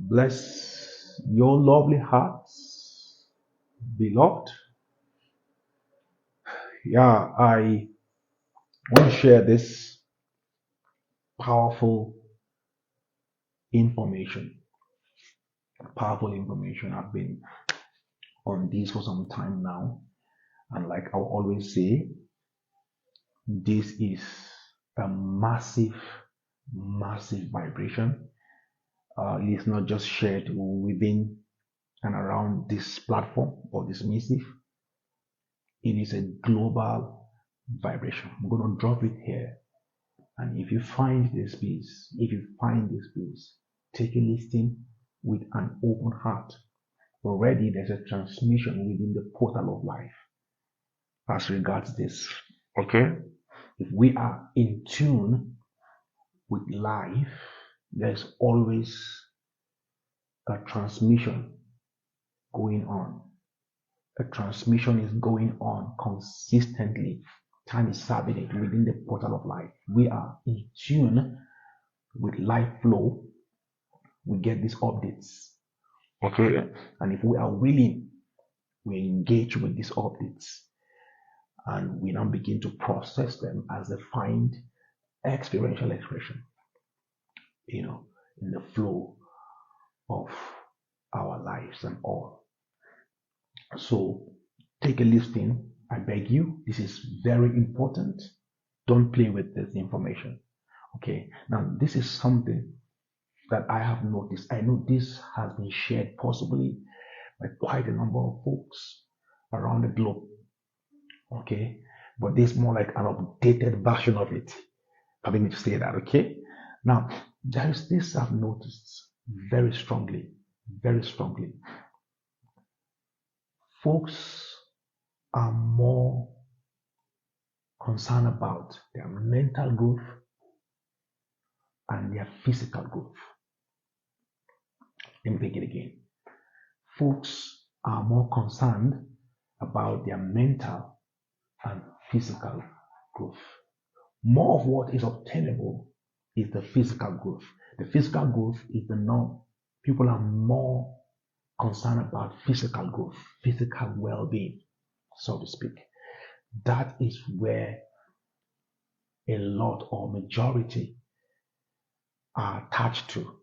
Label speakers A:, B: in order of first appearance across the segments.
A: Bless your lovely hearts, beloved. Yeah, I want to share this powerful information. Powerful information. I've been on this for some time now. And like I'll always say, this is a massive, massive vibration. It is not just shared within and around this platform or this missive. It is a global vibration. I'm going to drop it here. And if you find this piece, take a listen with an open heart. Already there's a transmission within the portal of life as regards this. Okay? If we are in tune with life, there's always a transmission going on. A transmission is going on consistently. Time is serving it within the portal of life. We are in tune with life flow. We get these updates. Okay. And if we are willing, we engage with these updates and we now begin to process them as they find experiential expression, in the flow of our lives and all. So take a listen. I beg you. This is very important. Don't play with this information. Okay. Now, this is something that I have noticed. I know this has been shared possibly by quite a number of folks around the globe. Okay. But this is more like an updated version of it. Having me to say that. Okay. Now, there is this I've noticed very strongly. Very strongly. Folks are more concerned about their mental growth and their physical growth. Let me take it again. Folks are more concerned about their mental and physical growth. More of what is obtainable is the physical growth. The physical growth is the norm. People are more concerned about physical growth, physical well-being, so to speak. That is where a lot or majority are attached to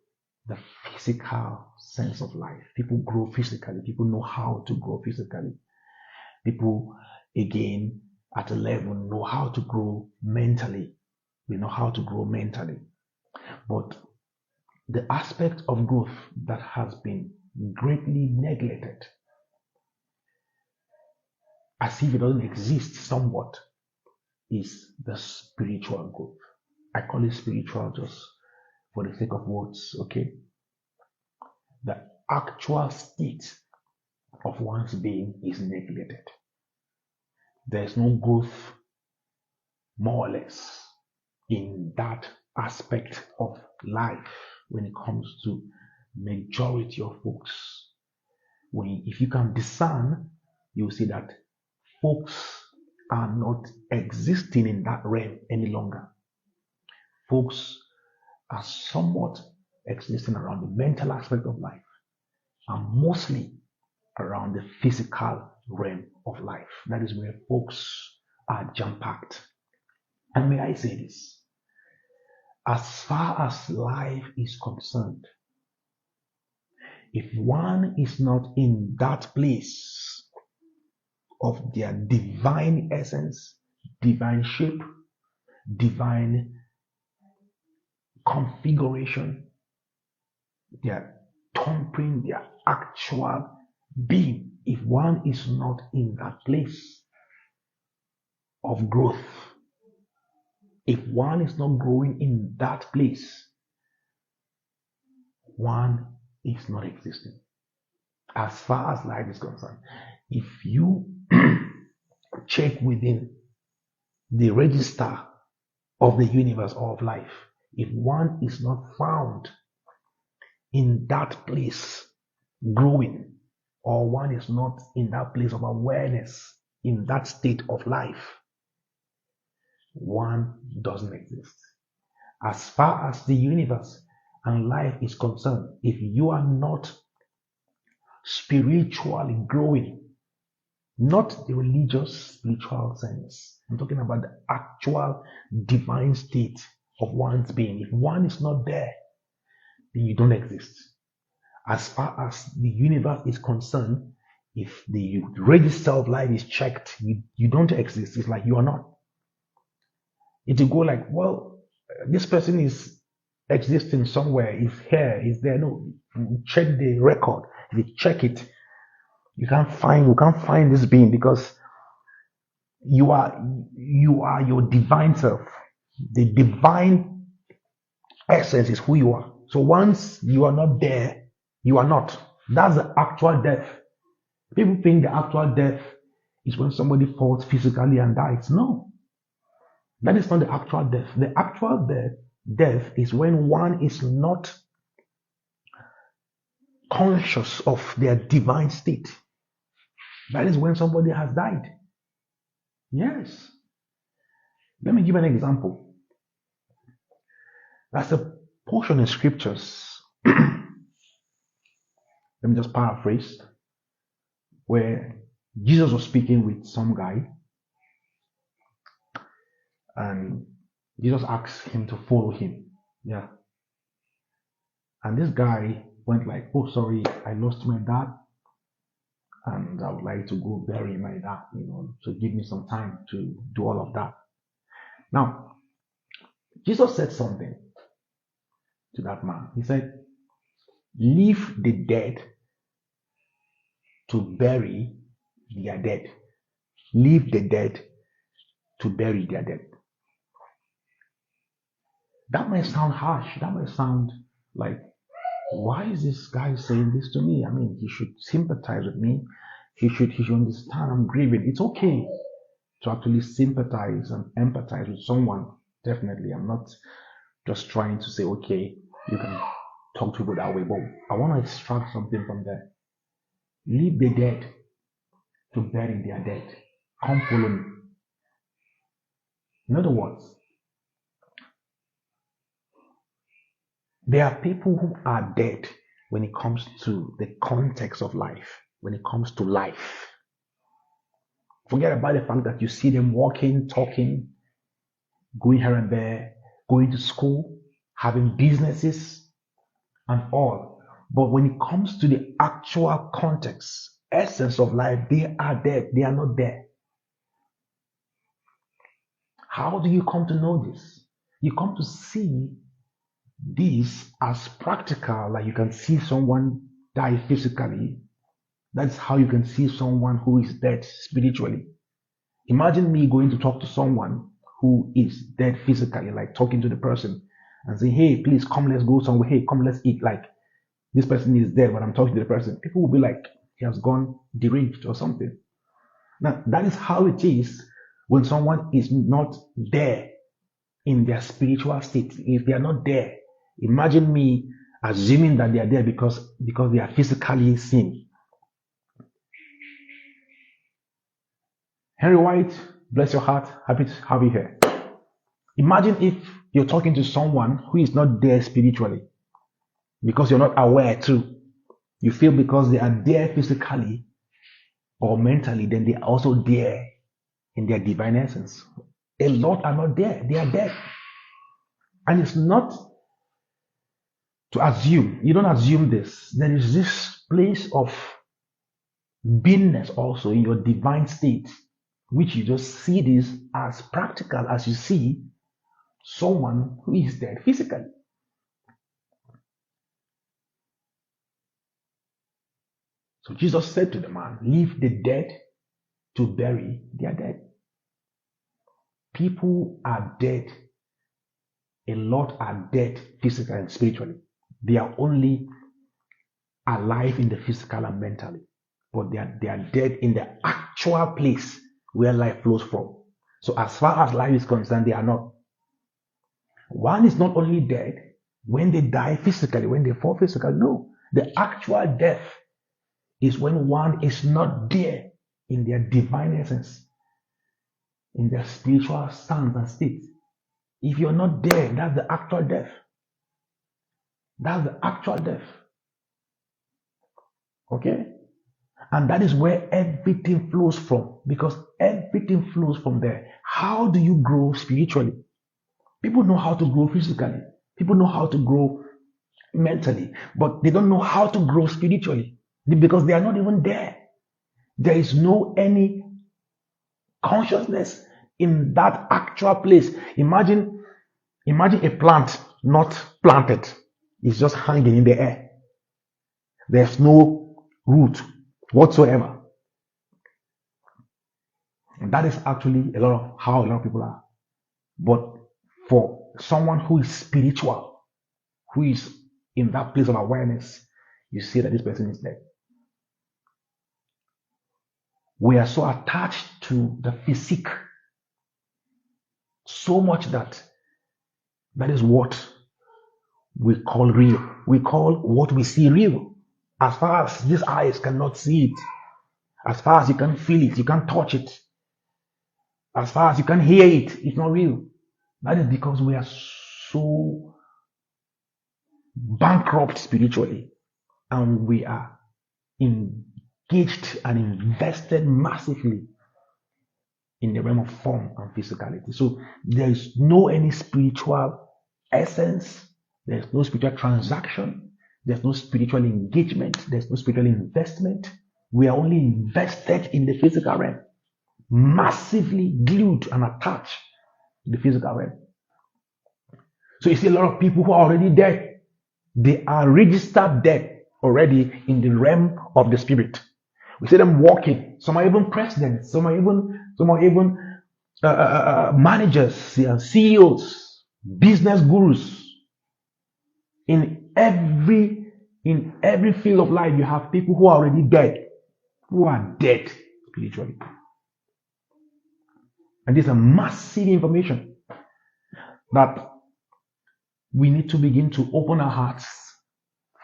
A: the physical sense of life. People grow physically. People know how to grow physically. People, again, at a level, know how to grow mentally. They know how to grow mentally. But the aspect of growth that has been greatly neglected, as if it doesn't exist somewhat, is the spiritual growth. I call it spiritual just for the sake of words, okay? The actual state of one's being is neglected. There's no growth, more or less, in that aspect of life when it comes to majority of folks. If you can discern, you'll see that folks are not existing in that realm any longer. Folks are somewhat existing around the mental aspect of life and mostly around the physical realm of life. That is where folks are jam-packed. And may I say this? As far as life is concerned, if one is not in that place of their divine essence, divine shape, divine configuration, their thumbprint, their actual being, if one is not in that place of growth, if one is not growing in that place, one is not existing. As far as life is concerned, if you check within the register of the universe of life, if one is not found in that place growing, or one is not in that place of awareness, in that state of life, one doesn't exist. As far as the universe and life is concerned, if you are not spiritually growing, not the religious spiritual sense, I'm talking about the actual divine state of one's being. If one is not there, then you don't exist. As far as the universe is concerned, if the register of life is checked, you don't exist. It's like you are not. It will go like, well, this person is existing somewhere, is here, is there. No, check the record. If you check it, you can't find this being, because you are your divine self. The divine essence is who you are. So once you are not there, you are not. That's the actual death. People think the actual death is when somebody falls physically and dies. No, that is not the actual death. The actual death is when one is not conscious of their divine state. That is when somebody has died. Yes. Let me give an example. That's a portion in scriptures. Let me just paraphrase, where Jesus was speaking with some guy, and Jesus asked him to follow him. Yeah. And this guy went like, oh, sorry, I lost my dad, and I would like to go bury my dad, so give me some time to do all of that. Now, Jesus said something to that man. He said, leave the dead to bury their dead. Leave the dead to bury their dead. That might sound harsh. That might sound like, why is this guy saying this to me? I mean, he should sympathize with me. He should understand I'm grieving. It's okay to actually sympathize and empathize with someone. Definitely. I'm not just trying to say, okay, you can talk to people that way. But I want to extract something from there. Leave the dead to bury their dead. Come follow me. In other words, there are people who are dead when it comes to the context of life, when it comes to life. Forget about the fact that you see them walking, talking, going here and there, going to school, having businesses and all. But when it comes to the actual context, essence of life, they are dead. They are not there. How do you come to know this? You come to see this as practical, like you can see someone die physically. That's how you can see someone who is dead spiritually. Imagine me going to talk to someone who is dead physically, like talking to the person and saying, hey, please come, let's go somewhere. Hey, come, let's eat. Like, this person is dead, but I'm talking to the person. People will be like, he has gone deranged or something. Now, that is how it is when someone is not there in their spiritual state. If they are not there, imagine me assuming that they are there because they are physically seen. Henry White, bless your heart, happy to have you here. Imagine if you're talking to someone who is not there spiritually, because you're not aware too. You feel because they are there physically or mentally, then they are also there in their divine essence. A lot are not there. They are dead. And it's not to assume. You don't assume this. There is this place of beingness also in your divine state, which you just see this as practical as you see someone who is dead physically. So Jesus said to the man, leave the dead to bury their dead. People are dead. A lot are dead physically and spiritually. They are only alive in the physical and mentally. But they are dead in the actual place where life flows from. So as far as life is concerned, they are not. One is not only dead when they die physically, when they fall physically. No. The actual death is when one is not there in their divine essence, in their spiritual stance and state. If you're not there, that's the actual death. That's the actual death. Okay? And that is where everything flows from, because everything flows from there. How do you grow spiritually? People know how to grow physically, people know how to grow mentally, but they don't know how to grow spiritually because they are not even there. There is no any consciousness in that actual place. Imagine a plant not planted. It's just hanging in the air. There's no root whatsoever. And that is actually a lot of how a lot of people are. But for someone who is spiritual, who is in that place of awareness, you see that this person is dead. We are so attached to the physique so much that is what we call real. We call what we see real. As far as these eyes cannot see it, as far as you can feel it, you can touch it, as far as you can hear it, it's not real. That is because we are so bankrupt spiritually, and we are engaged and invested massively in the realm of form and physicality. So there is no any spiritual essence, there's no spiritual transaction, there's no spiritual engagement, there's no spiritual investment. We are only invested in the physical realm, massively glued and attached to the physical realm. So you see a lot of people who are already dead. They are registered dead already in the realm of the spirit. We see them walking. Some are even presidents. Some are even managers, CEOs, business gurus. In every field of life, you have people who are already dead, who are dead spiritually. And this is a massive information that we need to begin to open our hearts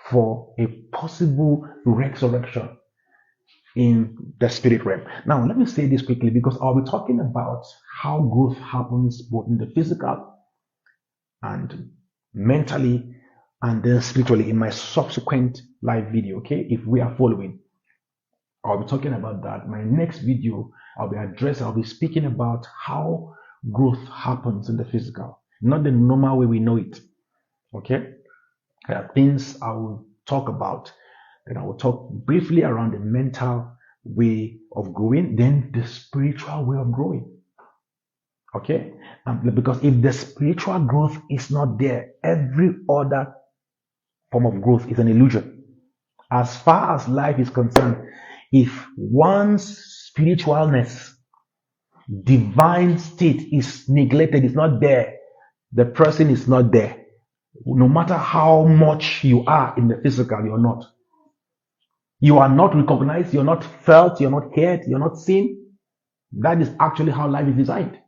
A: for a possible resurrection in the spirit realm. Now, let me say this quickly because I'll be talking about how growth happens both in the physical and mentally and then spiritually in my subsequent live video. Okay, if we are following, I'll be talking about that. My next video, I'll be speaking about how growth happens in the physical, not the normal way we know it. Okay, there are things I will talk about. Then I will talk briefly around the mental way of growing, then the spiritual way of growing. Okay? Because if the spiritual growth is not there, every other form of growth is an illusion. As far as life is concerned, if one's spiritualness, divine state is neglected, is not there, the person is not there. No matter how much you are in the physical, you're not. You are not recognized, you're not felt, you're not heard, you're not seen. That is actually how life is designed.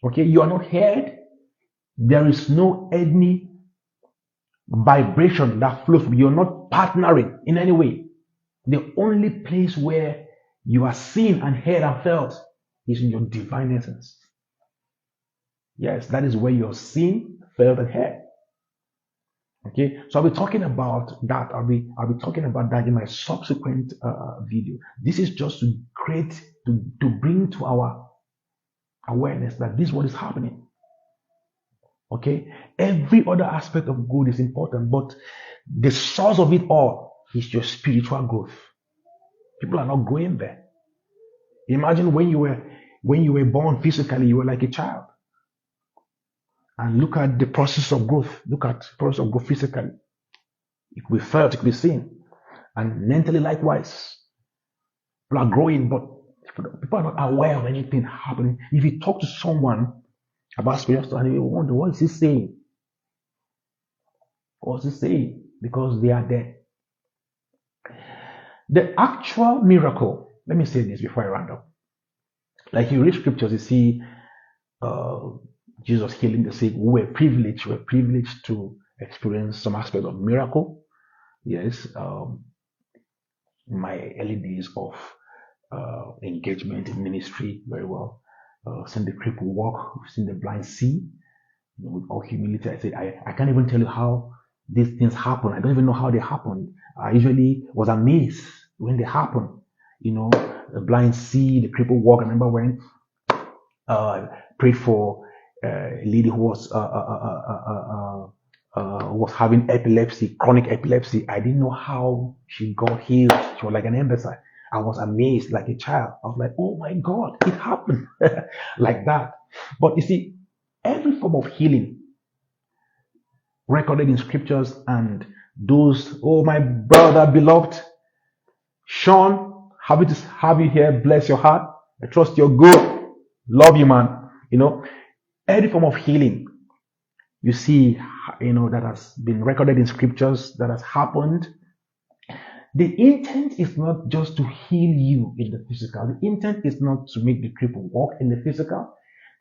A: Okay, you are not heard. There is no any vibration that flows. You're not partnering in any way. The only place where you are seen and heard and felt is in your divine essence. Yes, that is where you're seen, felt, and heard. Okay, so I'll be talking about that. I'll be talking about that in my subsequent video. This is just to create, to bring to our awareness that this is what is happening. Okay, every other aspect of good is important, but the source of it all is your spiritual growth. People are not going there. Imagine when you were born physically, you were like a child. And look at the process of growth. Look at the process of growth physically. It could be felt, it could be seen. And mentally likewise. People are growing, but people are not aware of anything happening. If you talk to someone about spiritual stuff, you wonder, what is he saying? What is he saying? Because they are dead. The actual miracle, let me say this before I round up. Like you read scriptures, you see Jesus healing the sick. We were privileged to experience some aspect of miracle. Yes, my early days of engagement in ministry, very well. Seen the cripple walk, seen the blind see. With all humility, I said, I can't even tell you how these things happen. I don't even know how they happened. I usually was amazed when they happen. You know, the blind see, the crippled walk. I remember when prayed for a lady who was having epilepsy, chronic epilepsy. I didn't know how she got healed. She was like an embassy. I was amazed like a child. I was like, oh my God, it happened like that. But you see, every form of healing recorded in scriptures and those, oh my brother, beloved, Sean, happy to have you here. Bless your heart. I trust you're good. Love you, man. You know, every form of healing you see, that has been recorded in scriptures that has happened. The intent is not just to heal you in the physical. The intent is not to make the cripple walk in the physical.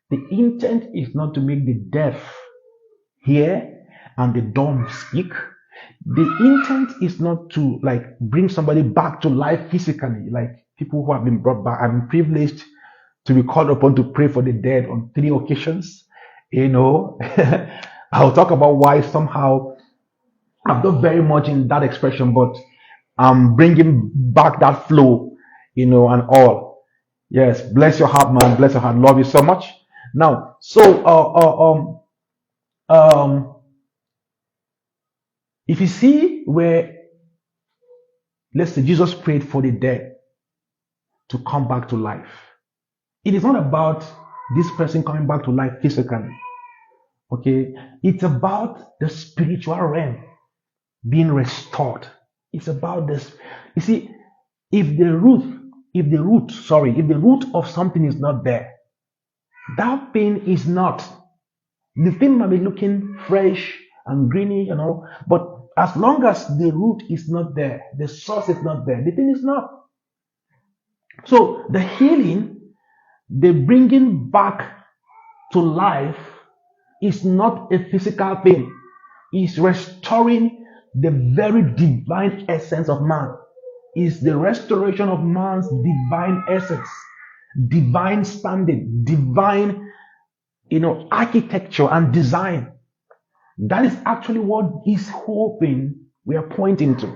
A: The intent is not to make the deaf hear and the dumb speak. The intent is not to bring somebody back to life physically, like people who have been brought back. I'm privileged to be called upon to pray for the dead on 3 occasions. I'll talk about why somehow I'm not very much in that expression, but I'm bringing back that flow, and all. Yes, bless your heart, man. Bless your heart. Love you so much. Now, so if you see where, let's say, Jesus prayed for the dead to come back to life, it is not about this person coming back to life physically. Okay, it's about the spiritual realm being restored. It's about this. You see, if the root of something is not there, that thing is not. The thing might be looking fresh and greeny and all, but as long as the root is not there, the source is not there, the thing is not. So the healing, the bringing back to life, is not a physical thing. It's restoring the very divine essence of man. It's the restoration of man's divine essence, divine standing, divine, architecture and design. That is actually what is hoping we are pointing to.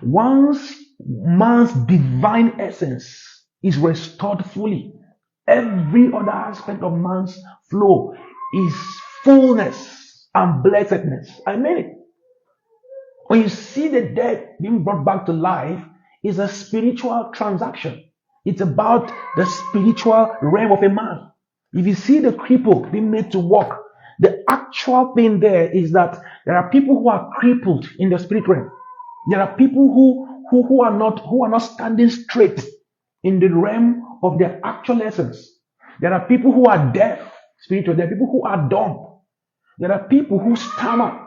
A: Once man's divine essence is restored fully, every other aspect of man's flow is fullness and blessedness. I mean it. When you see the dead being brought back to life, it's a spiritual transaction. It's about the spiritual realm of a man. If you see the cripple being made to walk, the actual thing there is that there are people who are crippled in the spirit realm. There are people who are not standing straight in the realm of their actual essence. There are people who are deaf spiritually. There are people who are dumb. There are people who stammer.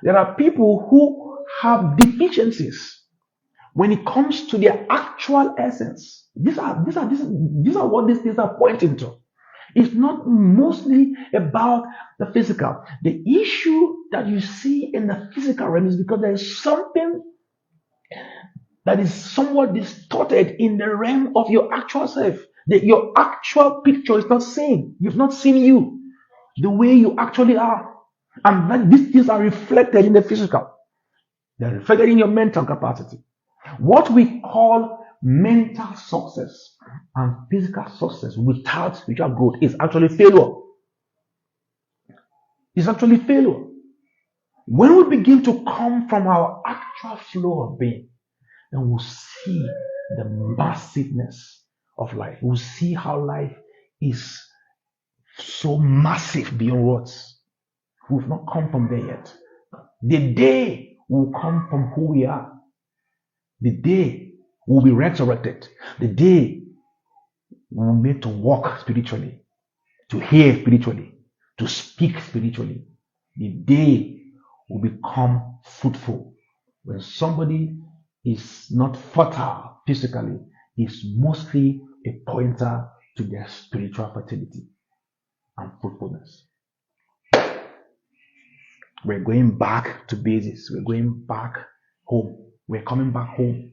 A: There are people who have deficiencies when it comes to their actual essence. These are what these things are pointing to. It's not mostly about the physical. The issue that you see in the physical realm is because there is something that is somewhat distorted in the realm of your actual self. Your actual picture is not seen. You've not seen you the way you actually are. And then these things are reflected in the physical. They're reflected in your mental capacity. What we call mental success and physical success without spiritual growth is actually failure. It's actually failure. When we begin to come from our actual flow of being, then we'll see the massiveness of life. We'll see how life is so massive beyond words. We've not come from there yet. The day will come from who we are. The day we'll be resurrected. The day we'll be made to walk spiritually, to hear spiritually, to speak spiritually. The day will become fruitful. When somebody is not fertile physically, is mostly a pointer to their spiritual fertility and fruitfulness. We're going back to basics. We're going back home. We're coming back home.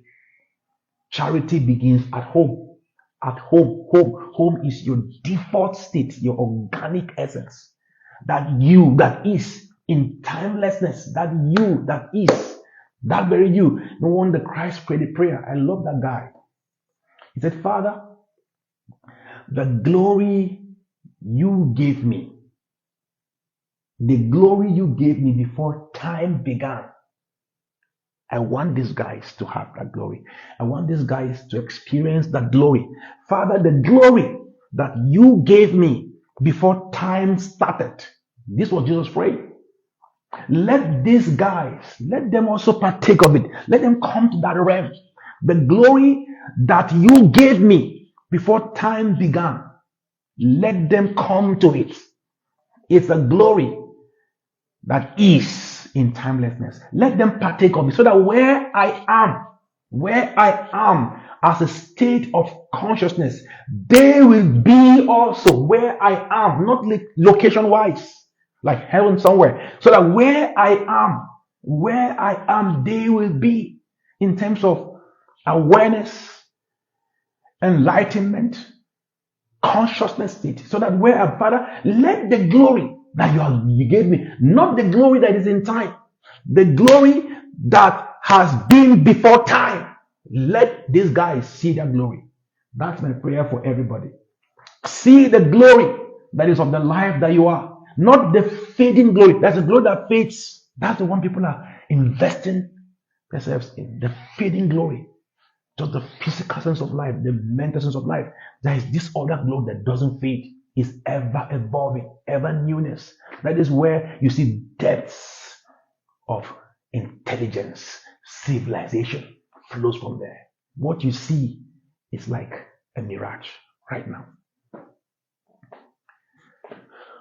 A: Charity begins at home. At home. Home is your default state, your organic essence. That is in timelessness, that you, that is, that very you. No wonder Christ prayed a prayer. I love that guy. He said, Father, the glory you gave me, the glory you gave me before time began. I want these guys to have that glory. I want these guys to experience that glory. Father, the glory that you gave me before time started. This was Jesus praying. Let these guys, let them also partake of it. Let them come to that realm. The glory that you gave me before time began. Let them come to it. It's a glory that is in timelessness. Let them partake of it so that where I am as a state of consciousness, they will be also where I am, not location wise, like heaven somewhere. So that where I am, they will be in terms of awareness, enlightenment, consciousness state, so that where our Father, let the glory that you gave me, not the glory that is in time, the glory that has been before time, let these guys see that glory. That's my prayer for everybody. See the glory that is of the life that you are, not the fading glory. That's a glory that fades. That's the one people are investing themselves in, the fading glory. Just the physical sense of life, the mental sense of life. There is this other glory that doesn't fade. It's ever evolving, ever newness. That is where you see depths of intelligence, civilization flows from there. What you see is like a mirage right now.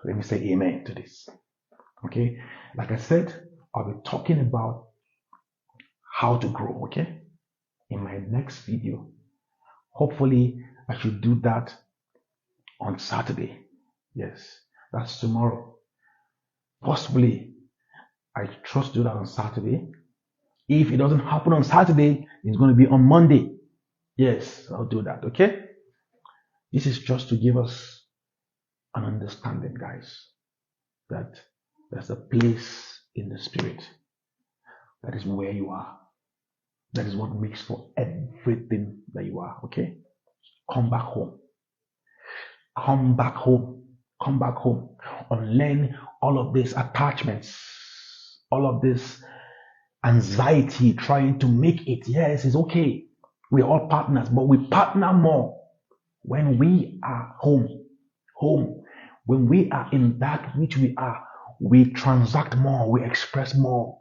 A: Let me say amen to this. Okay? Like I said, I'll be talking about how to grow, okay? In my next video. Hopefully, I should do that on Saturday. Yes, that's tomorrow. Possibly, I trust to do that on Saturday. If it doesn't happen on Saturday, it's going to be on Monday. Yes, I'll do that, okay? This is just to give us an understanding, guys, that there's a place in the spirit. That is where you are. That is what makes for everything that you are, okay? Come back home. Come back home. Come back home. Unlearn all of these attachments, all of this anxiety trying to make it. Yes, it's okay. We're all partners, but we partner more when we are home. Home. When we are in that which we are, we transact more, we express more.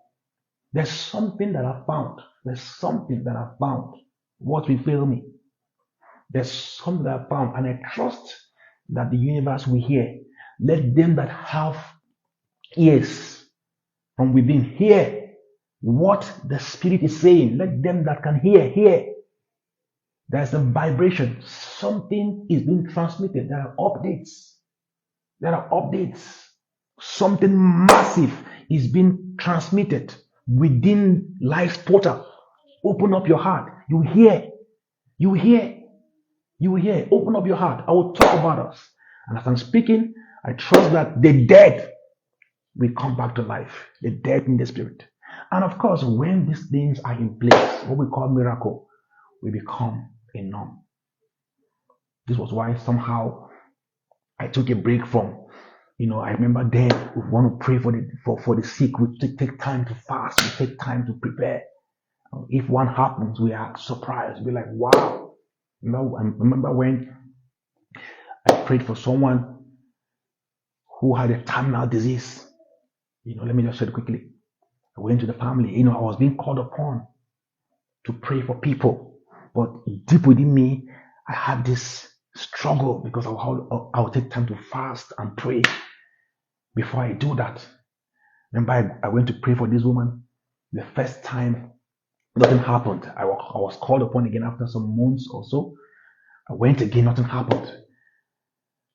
A: There's something that I found. There's something that I found. What will fail me? There's something that I found, and I trust that the universe will hear. Let them that have ears from within hear what the Spirit is saying. Let them that can hear. There's a vibration. Something is being transmitted. There are updates. Something massive is being transmitted within life's portal. Open up your heart. You hear. Open up your heart. I will talk about us. And as I'm speaking, I trust that the dead will come back to life. The dead in the spirit. And of course, when these things are in place, what we call miracle, we become a norm. This was why somehow I took a break from, I remember then we want to pray for the sick. We take time to fast. We take time to prepare. If one happens, we are surprised. We're like, wow. I remember when I prayed for someone who had a terminal disease. Let me just say it quickly. I went to the family. I was being called upon to pray for people. But deep within me, I had this struggle because I would take time to fast and pray before I do that. Remember, I went to pray for this woman. The first time, nothing happened. I was called upon again after some months or so. I went again, nothing happened.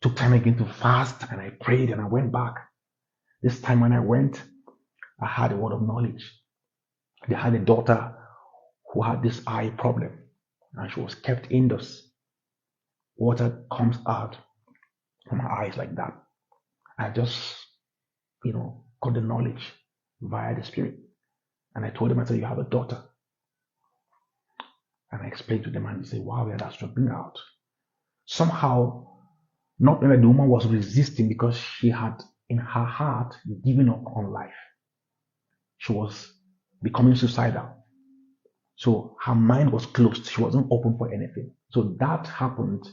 A: Took time again to fast, and I prayed, and I went back. This time when I went, I had a word of knowledge. They had a daughter who had this eye problem, and she was kept indoors. Water comes out from her eyes like that. I just, got the knowledge via the Spirit. And I told them, I said, you have a daughter. And I explained to them, and they said, wow, yeah, that's to bring out. Somehow, not only the woman was resisting because she had in her heart given up on life. She was becoming suicidal. So her mind was closed. She wasn't open for anything. So that happened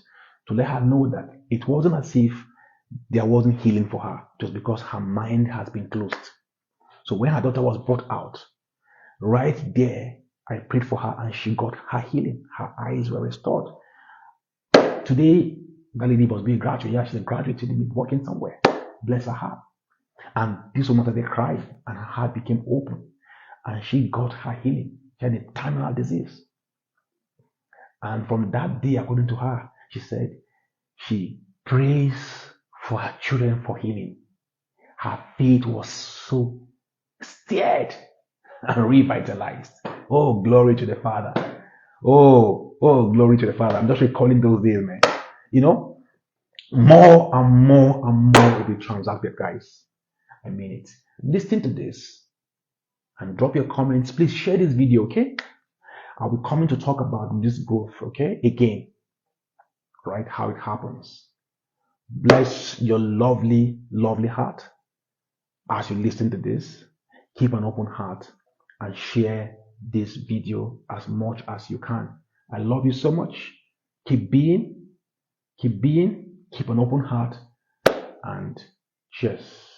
A: to let her know that it wasn't as if there wasn't healing for her, just because her mind has been closed. So when her daughter was brought out, right there, I prayed for her and she got her healing. Her eyes were restored. Today, that lady was being a graduate. Yeah, she's a graduate today, working somewhere. Bless her heart. And this woman started crying and her heart became open. And she got her healing. She had a terminal disease. And from that day, according to her, she said she prays for her children for healing. Her faith was so stirred and revitalized. Oh, glory to the Father. Oh, glory to the Father. I'm just recalling those days, man. You know, more and more and more will be transacted, guys. I mean it. Listen to this and drop your comments. Please share this video, okay? I'll be coming to talk about this growth, okay? Again, right? How it happens. Bless your lovely, lovely heart as you listen to this. Keep an open heart and share this video as much as you can. I love you so much. Keep being, keep an open heart, and cheers.